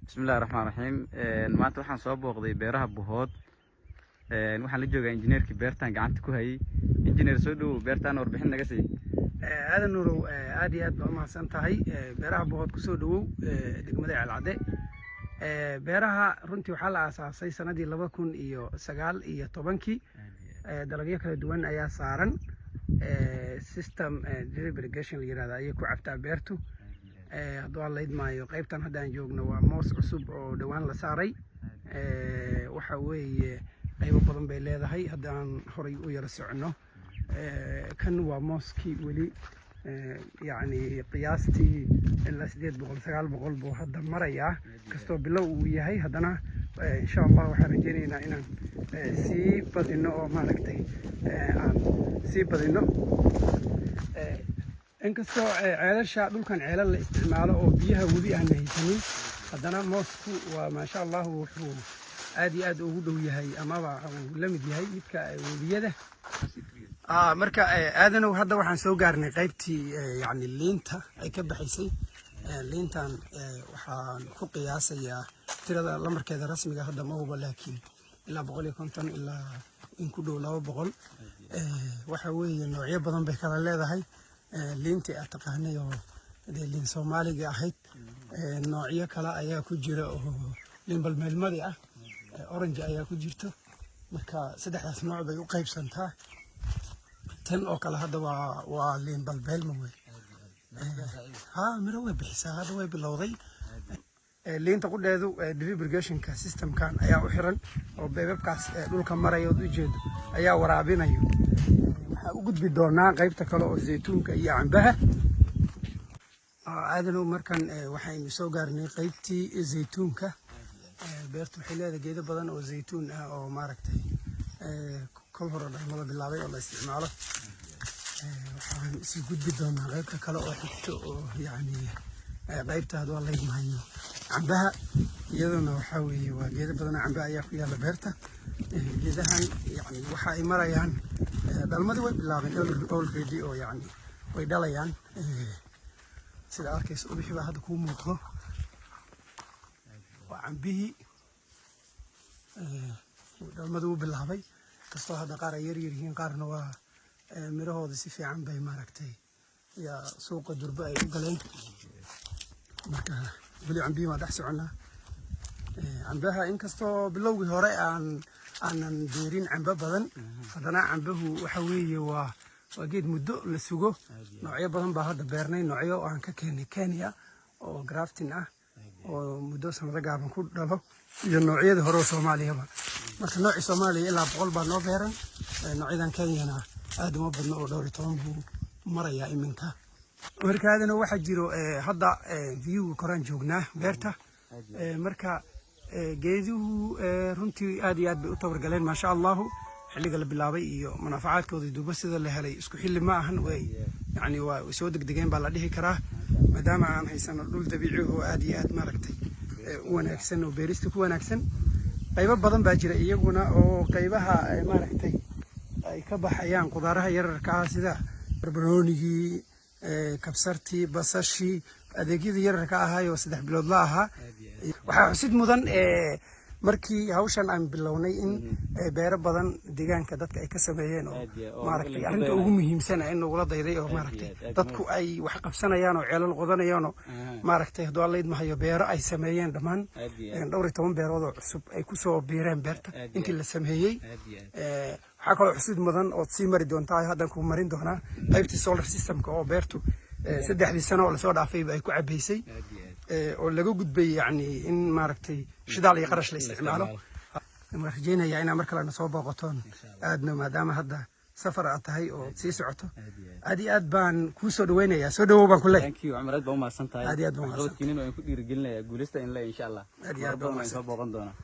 بسم الله الرحمن الرحيم. maanta waxaan soo booqday beeraha Buhood. waxaan la joogaa injineerkii beertan gacanta ku hayay. Injineer soo dhow beertan warbixin naga sii. aadan nuurow aad iyo aad baa mahadsan tahay. beeraha Buhood ku soo dhowow degmada Calcade. beeraha runtii waxaa la aasaasay sanadii 2019 dalagyo kala duwan ayaa saaran. system drip irrigation la yiraahdo ayay ku cabtaa beertu. hadduu aan la idmaayo qaybtan haddaan joogno waa moos cusub oo dhawaan la saaray. waxa weeye qaybo badan bay leedahay haddaan horay u yara socono. kan waa mooskii weli يعني قياستي إلا 800-900 بو هذا مريا كستو بلو وياهي هذانا إن شاء الله وحرجينا إن سي بدينو ما نكتي سي بدينو إن كستو عيال الشعب دول كان عيال الاستعمال أو بيها وبيها نهيتني هذانا موسكو وما شاء الله وحو آدي وهو وياهي أما لم يديهاي يتك وبيده marka aadanow hadda waxaan soo gaarnay qaybtii yani liinta ay ka baxaysay liintan waxaan ku qiyaasayaa tirada lamarkeeda rasmiga hadda ma hubo laakiin ilaa 150 ilaa in ku dhow 200 waxa weeye noocyo badan bay kala leedahay liintii aad taqaanay oo liin Soomaaliga ahayd noocyo kale ayaa ku jira oo liin balmeelmadi ah orange ayaa ku jirto marka saddexdaas nooc bay u qaybsantaa tan oo kale hadda waa liin balbeelma wey miro way bixisaa hadda way bilowday liinta qudheedu drip irrigation system kan ayaa u xiran oo beebabkaas dhulka marayo u jeedo ayaa waraabinayo waxa u gudbi doonaa qaybta kale oo zeytuunka iyo cambaha aadanow markan waxaynu soo gaarnay qaybtii zeytuunka beertu waxay leedahay geedo badan oo zeytuun ah oo maaragtay كل مرة نعمل باللعبة ولا استعماله وحن gudbi doonaa qaybta kale oo xigto يعني qaybta hada waa la yimaayo cambaha iyaduna waxa weeye waa geedo badan cambaha ayaa ku yaala beerta geedahan yani waxa ay marayaan dhalmadi way bilaabeen already oo yani way dhalayaan sida arkayso ubixi baa hadda ku muuqdo waa cambihi dhalmadu u bilaabay kastoo hadda qaar ay yar yihiin qaarna waa mirahooda si fiican bay maaragtay ya suuqa durba ay u galeen marka wali cambihi ma dhex soconaa cambaha inkastoo bilowgii hore aanan beerin camba badan haddana cambahu waxa weeye waa geed muddo la sugo noocyo badan baa hadda beernay noocyo aan ka keenay Kenya oo grafting ah oo muddo sanado gaaban ku dhalo iyo noocyada hore oo Soomaaliyaba marka nooci Soomaaliya ilaa 100 baa noo beeran noocyadan Kenyana aad uma badno oo dhowr 10 buu maraya iminka marka aadana waxa jiro hadda view koraan joognaa beerta marka geeduhu runtii aad iyo aad bay u tabargaleen ma sha Allah xilliga la bilaabay iyo manaafacaadkooda duuba sida la helay isku xilli ma ahan way yani waa soo degdegeen baa la dhihi karaa maadaama aan haysano dhul dabiici oo aad iyo aad maaragtay wanaagsan oo beerista ku wanaagsan qaybo badan baa jira iyaguna oo qaybaha maaragtay ay ka baxayaan qudaaraha yararka ah sida barbaroonigii kabsartii basashii adeegyada yararka ah oo 3 bilood la ahaa waxa xusid mudan markii hawshan aan bilownay in beero badan deegaanka dadka ay ka sameeyeen oo maaragtay arinta ugu muhiimsan in lagu la dayday oo maaragtay dadku ay wax qabsanayaan oo ceelal qodanayaan oo maaragtay haddii alla idmahayo beero ay sameeyeen dhamaan dhowr 10 beerood oo cusub ay ku soo biireen beerta intii la sameeyay waxa kale oo xusid mudan oo sii mari doontaa haddan ku marin doonaa qaybta solar system-ka oo beertu 3 sano oo la soo dhaafay ay ku cabeysay oo laga gudbay yani in maaragtay shidaal iyo qarash la isticmaalo ma rajeenayaa inaan mar kale soo booqatoon aadna maadaama hadda safar aad tahay oo sii socoto aad iyo aad baan ku soo dhaweynayaa soo dhawow baan ku leeyahay thank you Amrad baa u mahadsan tahay aad iyo aad baan roodkiina oo ku dhiirigelinayaa guuleysta in la insha Allah aad iyo aad baan soo booqan doonaa